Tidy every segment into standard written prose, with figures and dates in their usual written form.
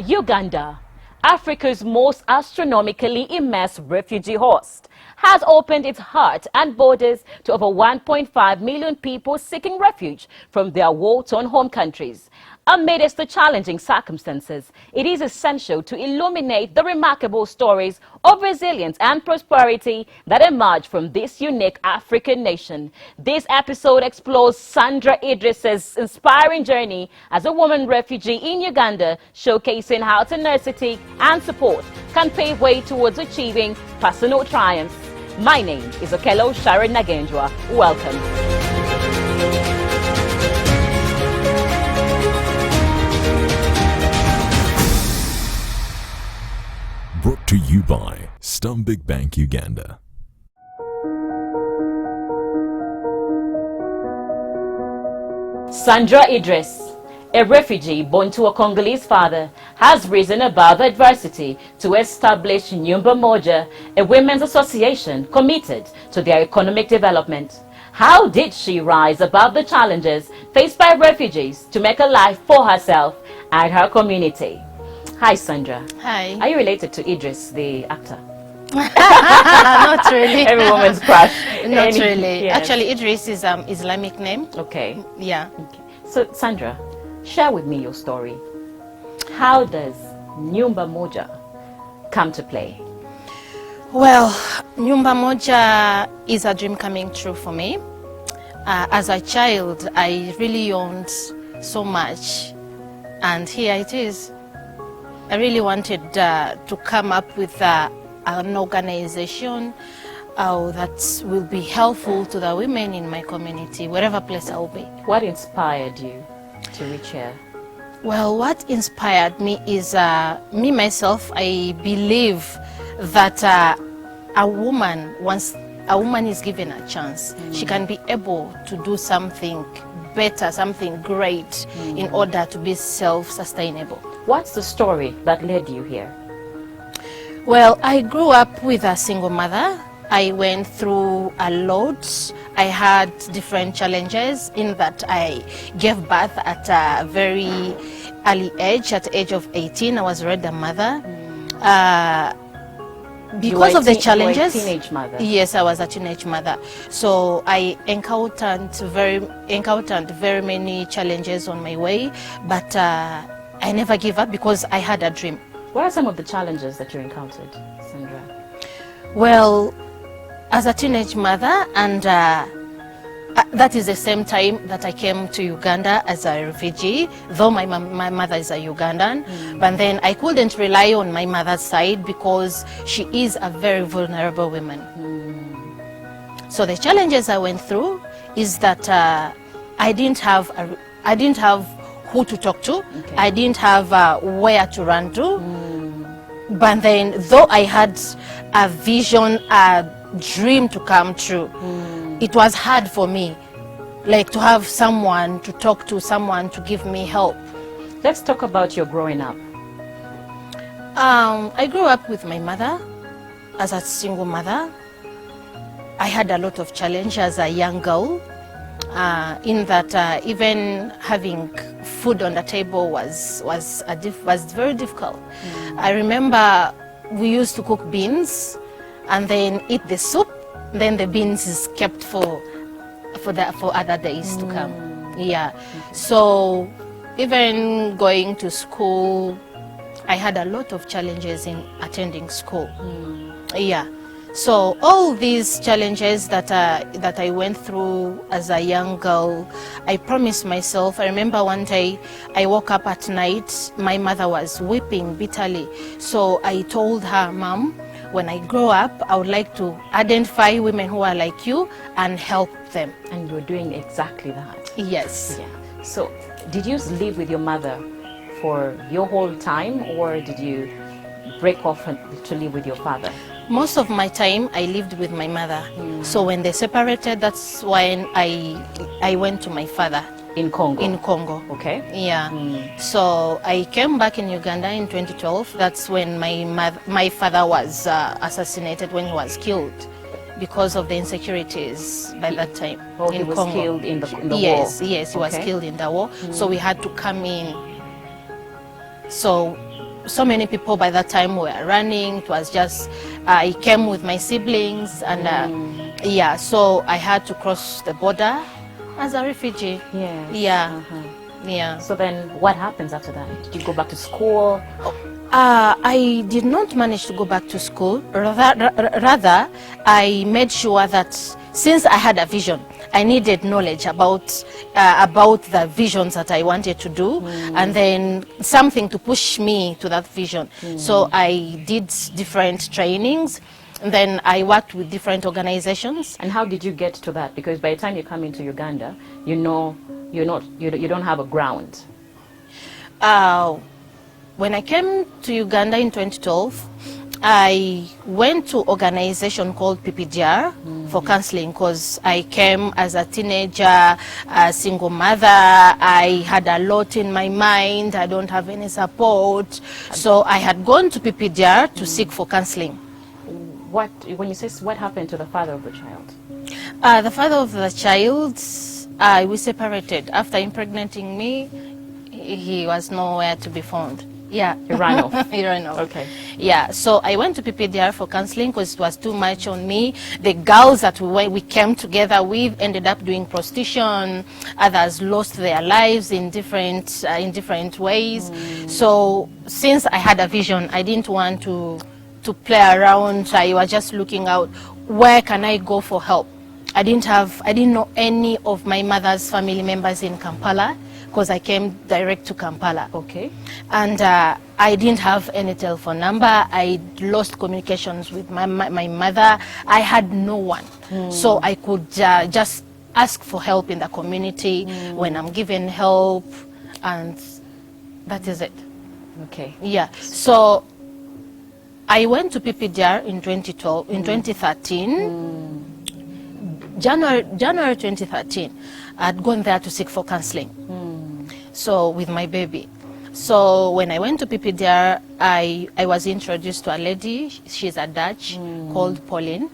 Uganda, Africa's most astronomically immense refugee host, has opened its heart and borders to over 1.5 million people seeking refuge from their war-torn home countries. Amidst the challenging circumstances, it is essential to illuminate the remarkable stories of resilience and prosperity that emerge from this unique African nation. This episode explores Sandra Idris's inspiring journey as a woman refugee in Uganda, showcasing how tenacity and support can pave way towards achieving personal triumphs. My name is Okelo Sharon Nagenjwa. Welcome. Brought to you by Stanbic Bank Uganda. Sandra Idris, a refugee born to a Congolese father, has risen above adversity to establish Nyumba Moja, a women's association committed to their economic development. How did she rise above the challenges faced by refugees to make a life for herself and her community? Hi, Sandra. Hi. Are you related to Idris, the actor? Not really. Every woman's crush. Not really. Yes. Actually, Idris is Islamic name. Okay. Yeah. Okay. So, Sandra, share with me your story. How does Nyumba Moja come to play? Well, Nyumba Moja is a dream coming true for me. As a child, I really yearned so much, and here it is. I really wanted to come up with an organization that will be helpful to the women in my community, wherever place I'll be. What inspired you to reach here? Well, what inspired me is me myself. I believe that a woman, once a woman is given a chance, she can be able to do something better, something great in order to be self-sustainable. What's the story that led you here? Well, I grew up with a single mother. I went through a lot. I had different challenges in that I gave birth at a very early age. At the age of 18, I was already a mother. Because of the challenges. You were a teenage mother. Yes, I was a teenage mother. So I encountered very many challenges on my way, but I never gave up because I had a dream. What are some of the challenges that you encountered, Sandra? Well, as a teenage mother, and that is the same time that I came to Uganda as a refugee, though my mother is a Ugandan, but then I couldn't rely on my mother's side because she is a very vulnerable woman. So the challenges I went through is that I didn't have who to talk to. Okay. I didn't have where to run to. But then, though I had a vision, a dream to come true, it was hard for me, like to have someone to talk to, someone to give me help. Let's talk about your growing up. I grew up with my mother as a single mother. I had a lot of challenge as a young girl. In that even having food on the table was very difficult. I remember we used to cook beans and then eat the soup. Then the beans is kept for other days to come. Yeah. So even going to school, I had a lot of challenges in attending school. Yeah. So all these challenges that I went through as a young girl, I promised myself. I remember one day I woke up at night, my mother was weeping bitterly. So I told her, Mom, when I grow up, I would like to identify women who are like you and help them. And you're doing exactly that. Yes. Yeah. So did you live with your mother for your whole time, or did you break off to live with your father? Most of my time I lived with my mother. So when they separated, that's when I went to my father. In Congo? In Congo. Okay. Yeah. So I came back in Uganda in 2012. That's when my father was assassinated, when he was killed because of the insecurities by that time. Oh, in he was Congo. killed in the war? Yes, he was killed in the war. So we had to come in. So so many people by that time were running. It was just, I came with my siblings, and yeah, so I had to cross the border as a refugee. Yes. Yeah. Yeah. So then what happens after that? Did you go back to school? I did not manage to go back to school. Rather, I made sure that since I had a vision, I needed knowledge about the visions that I wanted to do, and then something to push me to that vision. So I did different trainings, and then I worked with different organizations. And how did you get to that? Because by the time you come into Uganda, you know you don't have a ground. When I came to Uganda in 2012, I went to an organization called PPDR for counseling, because I came as a teenager, a single mother. I had a lot in my mind. I don't have any support. So I had gone to PPDR to seek for counseling. When you say what happened to the father of the child? The father of the child, we separated. After impregnating me, he was nowhere to be found. Yeah. He ran off. He ran off. Okay. Yeah, so I went to PPDR for counseling because it was too much on me. The girls that we came together with ended up doing prostitution. Others lost their lives in different ways. So since I had a vision, I didn't want to play around. I was just looking out, where can I go for help? I didn't know any of my mother's family members in Kampala, because I came direct to Kampala. Okay. And I didn't have any telephone number. I lost communications with my mother. I had no one. So I could just ask for help in the community when I'm given help, and that is it. Okay. Yeah. So I went to PPDR in 2013. January 2013, I'd gone there to seek for counseling. So with my baby. So when I went to PPDR, I was introduced to a lady. She's a Dutch called Pauline.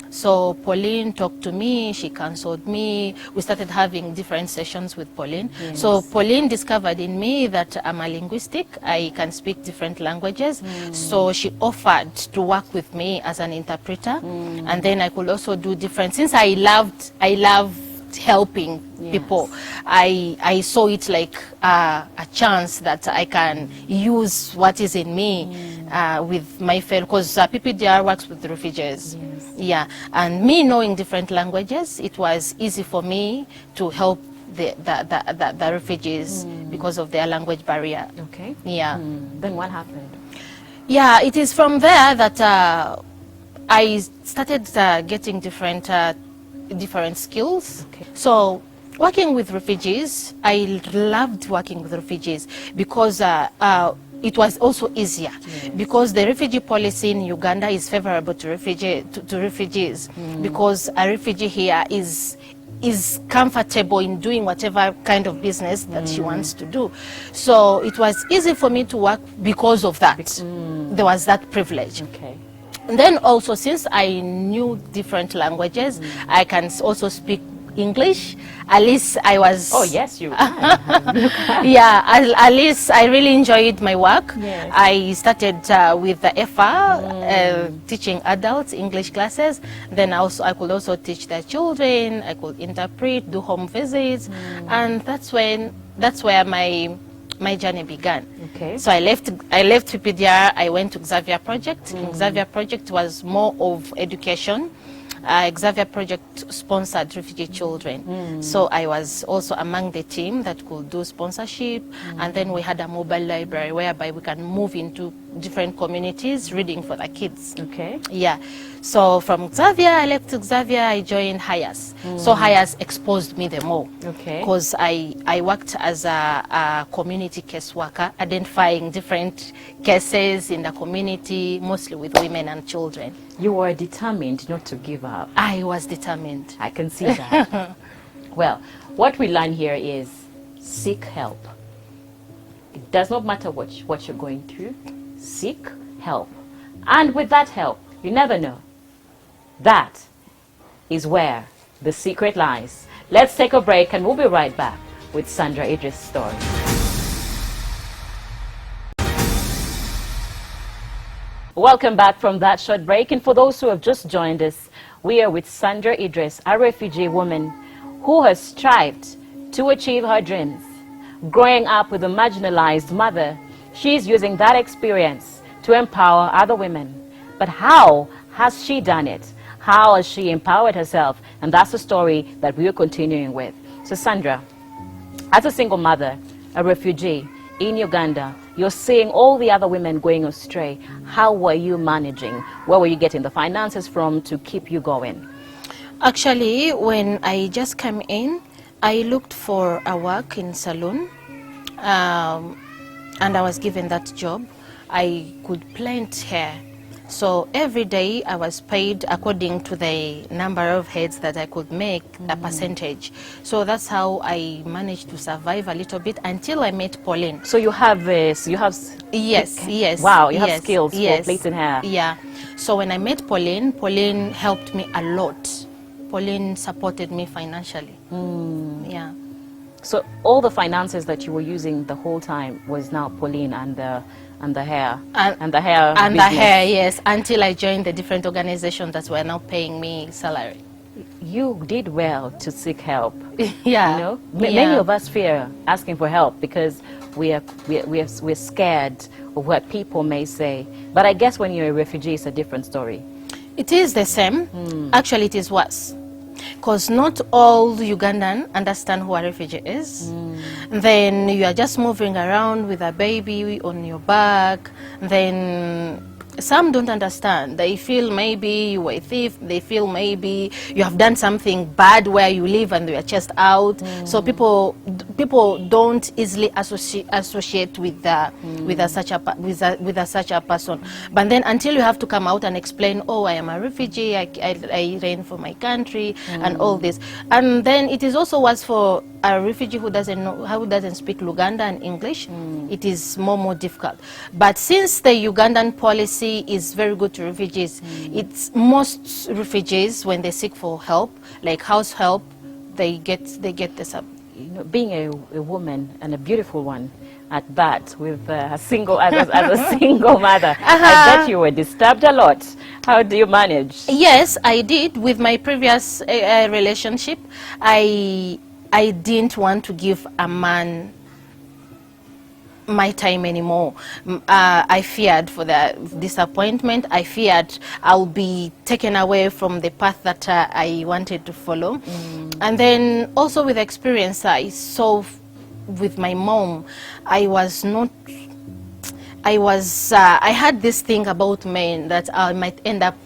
So Pauline talked to me, she counseled me. We started having different sessions with Pauline. Yes. So Pauline discovered in me that I'm a linguistic. I can speak different languages. So she offered to work with me as an interpreter. And then I could also do different, since I loved helping people. I saw it like a chance that I can use what is in me with my fellow, because PPDR works with refugees. Yeah, and me knowing different languages, it was easy for me to help the refugees because of their language barrier. Okay. Yeah. Then what happened? Yeah, it is from there that I started getting different skills. Okay. So working with refugees, I loved working with refugees because it was also easier, because the refugee policy in Uganda is favorable to refugees, because a refugee here is comfortable in doing whatever kind of business that she wants to do. So it was easy for me to work because of that. There was that privilege. Okay. And then also, since I knew different languages, I can also speak English. At least I was... Oh, yes, you can. Yeah, at least I really enjoyed my work. Yes. I started with the FR, teaching adults English classes. Then I could also teach the children. I could interpret, do home visits. And that's where my journey began. Okay. So I left PPDR, I went to Xavier Project. Xavier Project was more of education. Xavier Project sponsored refugee children. So I was also among the team that could do sponsorship. And then we had a mobile library whereby we can move into different communities reading for the kids. Okay. Yeah. So from Xavier, I left Xavier, I joined HIAS. So HIAS exposed me the more. Okay. Because I worked as a community case worker, identifying different cases in the community, mostly with women and children. You were determined not to give up. I was determined. I can see that. Well, what we learn here is seek help. It does not matter what you're going through. Seek help. And with that help, you never know. That is where the secret lies. Let's take a break and we'll be right back with Sandra Idris' story. Welcome back from that short break. And for those who have just joined us, we are with Sandra Idris, a refugee woman who has strived to achieve her dreams. Growing up with a marginalized mother, she's using that experience to empower other women. But how has she done it? How has she empowered herself? And that's the story that we are continuing with. So Sandra, as a single mother, a refugee in Uganda, you're seeing all the other women going astray. How were you managing? Where were you getting the finances from to keep you going? Actually, when I just came in, I looked for a work in salon, and I was given that job. I could plant hair. So every day I was paid according to the number of heads that I could make, a percentage. So that's how I managed to survive a little bit until I met Pauline. So you have this, Yes. Wow, you have skills for plaiting hair. Yeah. So when I met Pauline, Pauline helped me a lot. Pauline supported me financially. Yeah. So all the finances that you were using the whole time was now Pauline and the hair and the hair and business. the hair, yes, until I joined the different organizations that were now paying me salary. You did well to seek help. Yeah. You know, many of us fear asking for help because we're scared of what people may say. But I guess when you're a refugee, it's a different story. It is the same. Actually, it is worse. Because not all Ugandan understand who a refugee is. Then you are just moving around with a baby on your back. Then some don't understand. They feel maybe you were a thief. They feel maybe you have done something bad where you live and you are chased out. So people don't easily associate with such a person. But then until you have to come out and explain, oh, I am a refugee. I ran for my country and all this. And then it is also worse for a refugee who doesn't speak Luganda and English. It is more difficult. But since the Ugandan policy is very good to refugees, it's most refugees when they seek for help, like house help, they get the sub. You know, being a woman and a beautiful one at that, with a single as a single mother, I bet you were disturbed a lot. How do you manage? Yes, I did. With my previous relationship, I didn't want to give a man my time anymore. I feared for the disappointment. I feared I'll be taken away from the path that I wanted to follow. And then also with experience, I saw with my mom, I had this thing about men that I might end up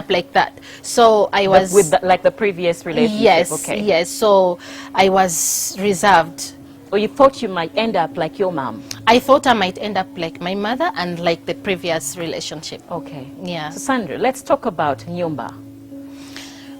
like that. So I was like the previous relationship. Yes, okay. Yes. So I was reserved. Or you thought you might end up like your mom? I thought I might end up like my mother and like the previous relationship. Okay. Yeah. So Sandra, let's talk about Nyumba.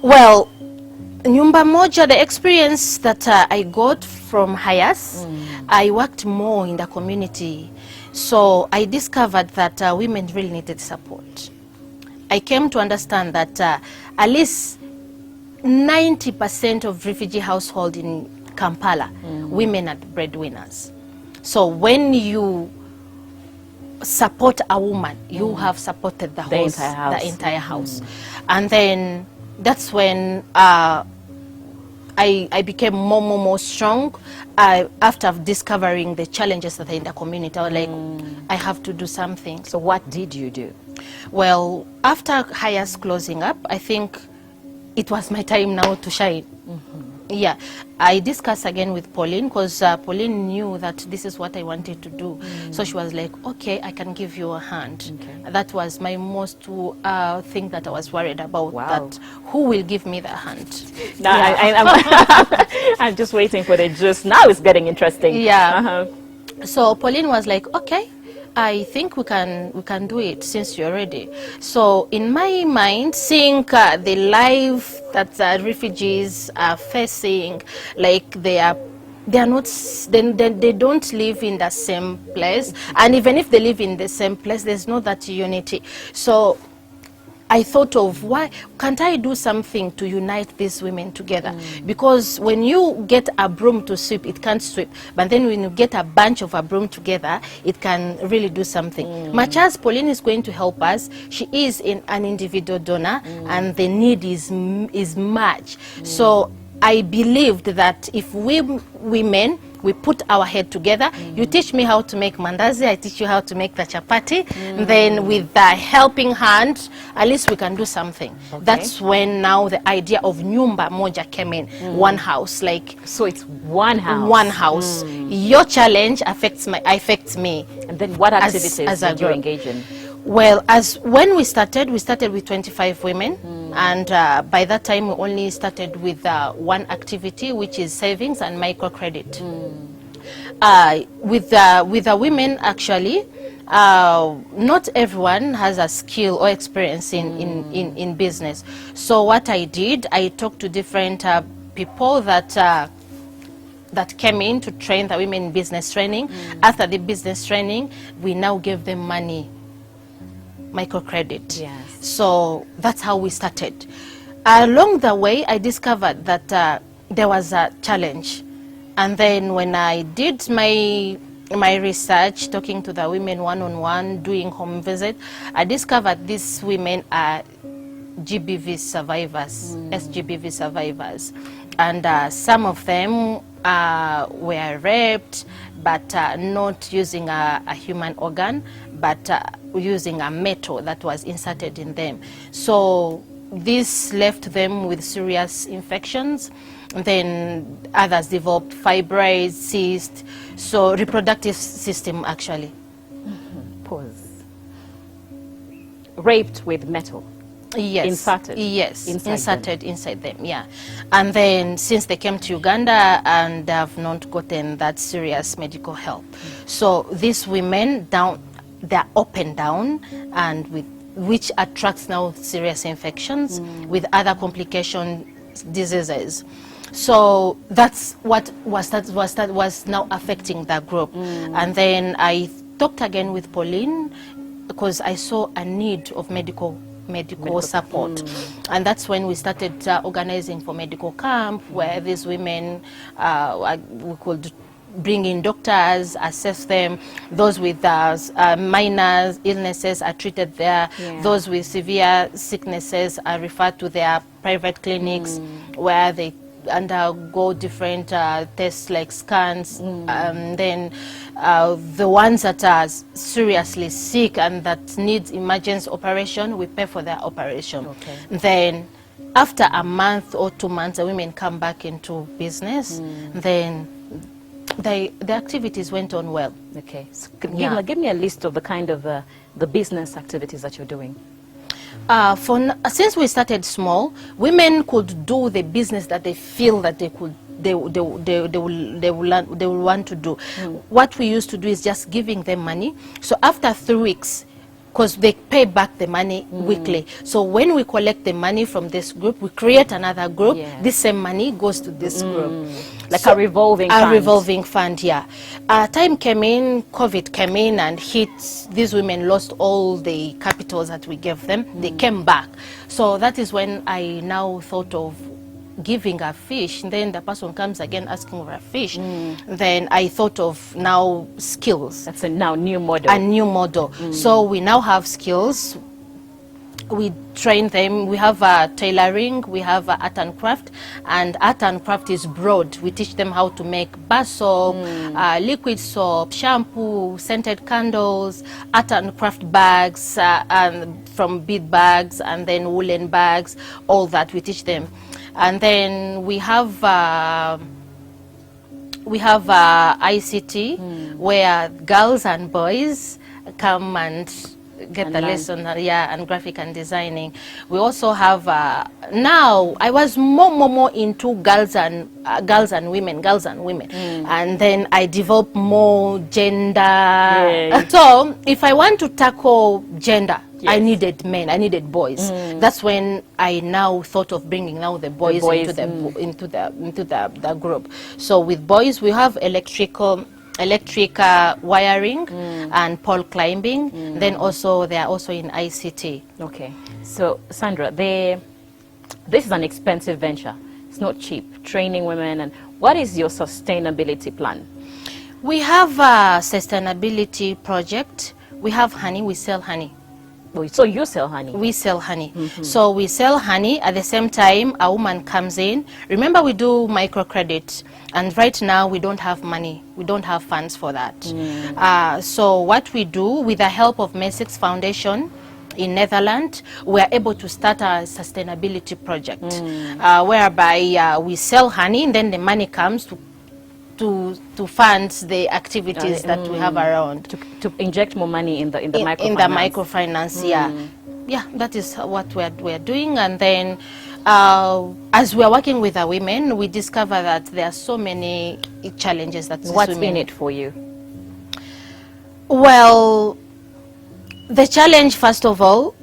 Well, Nyumba Moja, the experience that I got from Hayas, I worked more in the community. So I discovered that women really needed support. I came to understand that at least 90% of refugee households in Kampala, women are breadwinners. So when you support a woman, you have supported the entire house. And then that's when I became more strong after discovering the challenges that are in the community. I was like, I have to do something. So what did you do? Well, after Hayas closing up, I think it was my time now to shine. Yeah, I discussed again with Pauline because Pauline knew that this is what I wanted to do. So she was like, okay, I can give you a hand. Okay. That was my most thing that I was worried about, that who will give me the hand. Now, I'm just waiting for the juice. Now it's getting interesting. Yeah. So Pauline was like, okay, I think we can do it since you're ready. So in my mind, seeing the life that refugees are facing, like they don't live in the same place, and even if they live in the same place, there's no that unity. So I thought of, why can't I do something to unite these women together? Because when you get a broom to sweep, it can't sweep. But then when you get a bunch of a broom together, it can really do something. Much as Pauline is going to help us, she is an individual donor, and the need is much. So I believed that if we women, we put our head together, you teach me how to make mandazi, I teach you how to make the chapati, then with the helping hand, at least we can do something. That's when now the idea of nyumba moja came in, one house. Like, so it's one house. One house. Your challenge affects me. And then what activities did you group. engage in? Well, when we started with 25 women, and by that time we only started with one activity, which is savings and microcredit. With the women, actually, not everyone has a skill or experience in business. So what I did, I talked to different people that came in to train the women in business training. After the business training, we now gave them money, microcredit. Yes. So that's how we started. Along the way, I discovered that there was a challenge. And then when I did my research, talking to the women one-on-one, doing home visit, I discovered these women are GBV survivors, SGBV survivors. And some of them were raped, but not using a human organ, but using a metal that was inserted in them. So this left them with serious infections. Then others developed fibroids, cysts, so reproductive system actually. Pause. Raped with metal. Yes. Inserted? Yes, Inside inside them, yeah. And then since they came to Uganda and they have not gotten that serious medical help. So these women, they're up and down, and which attracts now serious infections with other diseases. So that's what was now affecting that group. And then I talked again with Pauline because I saw a need of medical support. And that's when we started organizing for medical camp, where these women, we could bring in doctors, assess them. Those with minor illnesses are treated there. Those with severe sicknesses are referred to their private clinics, where they undergo different tests like scans. Then the ones that are seriously sick and that need emergency operation, we pay for their operation. Then after a month or 2 months, the women come back into business. Then the activities went on well. Okay. So give me a list of the kind of the business activities that you're doing. Since we started small, women could do the business that they feel that they will want to do. What we used to do is just giving them money. So after 3 weeks, because they pay back the money weekly. So when we collect the money from this group, we create another group. This same money goes to this group. Like a revolving fund. A revolving fund, yeah. Time came in, COVID came in and hit. These women lost all the capitals that we gave them. They came back. So that is when I now thought of giving a fish. And then the person comes again asking for a fish. Then I thought of now skills. That's a now new model. A new model. So we now have skills. We train them. We have tailoring, we have art and craft, and art and craft is broad. We teach them how to make bar soap, liquid soap, shampoo, scented candles, art and craft bags, and from bead bags, and then woolen bags, all that we teach them. And then we have ICT, where girls and boys come and get the lesson, and graphic and designing. We also have now I was more into girls and women, and then I developed more gender. So if I want to tackle gender, I needed men, I needed boys. That's when I now thought of bringing now the boys, into the group. So with boys, we have electrical electric wiring and pole climbing. Then also they are also in ICT. Okay. So, Sandra, this is an expensive venture. It's not cheap, training women. And what is your sustainability plan? We have a sustainability project. We have honey, we sell honey. Oh, so you sell honey? We sell honey. So we sell honey. At the same time, a woman comes in. Remember, we do microcredit. And right now, we don't have money. We don't have funds for that. So what we do, with the help of Mesix Foundation in Netherlands, we are able to start a sustainability project whereby we sell honey, and then the money comes to fund the activities that we have around. To inject more money in the microfinance. In the microfinance, yeah, that is what we're doing. And then as we are working with the women, we discover that there are so many challenges that What's women. in it for you? Well, the challenge, first of all,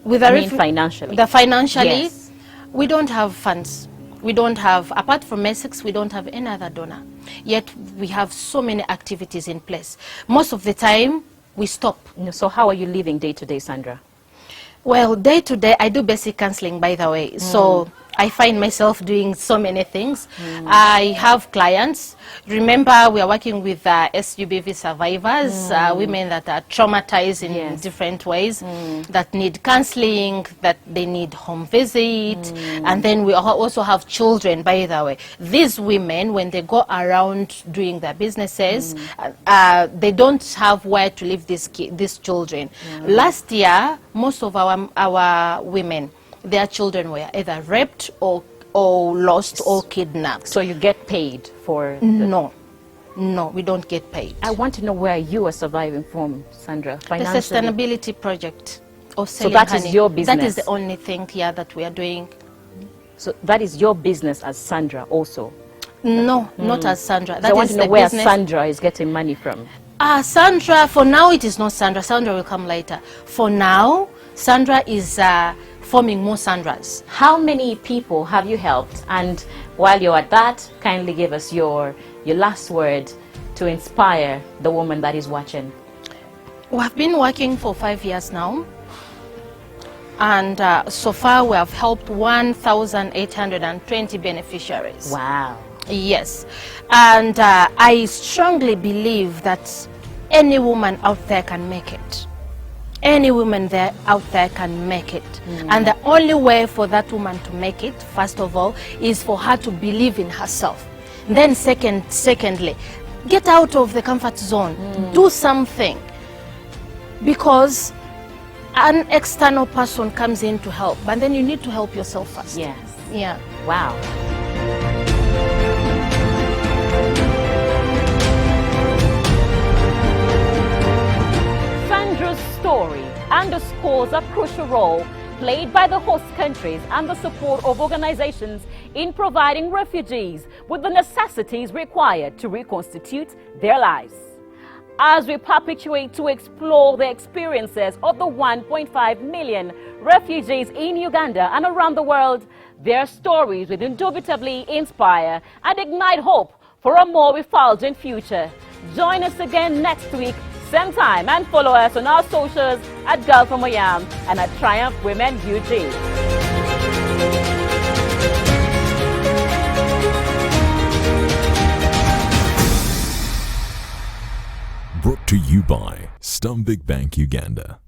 with financially. Yes. We don't have funds. We don't have, apart from Mesix, we don't have any other donor. Yet we have so many activities in place. Most of the time, we stop. So how are you living day to day, Sandra? Well, day to day, I do basic counseling, by the way. So I find myself doing so many things. I have clients. Remember, we are working with SUBV survivors, women that are traumatized in different ways, that need counseling, that they need home visit. And then we also have children, by the way. These women, when they go around doing their businesses, they don't have where to leave these children. Last year, most of our women, their children were either raped or lost or kidnapped. So you get paid for... No, we don't get paid. I want to know where you are surviving from, Sandra, The financially. sustainability project of So selling that honey. is your business? That is the only thing here that we are doing. So that is your business as Sandra also? No, not as Sandra. So I want is to know the where business. Sandra is getting money from. Sandra, for now it is not Sandra. Sandra will come later. For now, Sandra is forming more Sandras. How many people have you helped? And while you're at that, kindly give us your last word to inspire the woman that is watching. We have been working for 5 years now. And so far we have helped 1,820 beneficiaries. Wow. Yes. And I strongly believe that any woman out there can make it. Any woman out there can make it. And the only way for that woman to make it, first of all, is for her to believe in herself. Then secondly, get out of the comfort zone. Do something. Because an external person comes in to help, but then you need to help yourself first. Yes. Yeah. Wow. Sandra's story underscores a crucial role played by the host countries and the support of organizations in providing refugees with the necessities required to reconstitute their lives. As we perpetuate to explore the experiences of the 1.5 million refugees in Uganda and around the world, their stories will indubitably inspire and ignite hope for a more refulgent future. Join us again next week, same time, and follow us on our socials at Girl from Oyam and at Triumph Women UG. Brought to you by Stanbic Bank Uganda.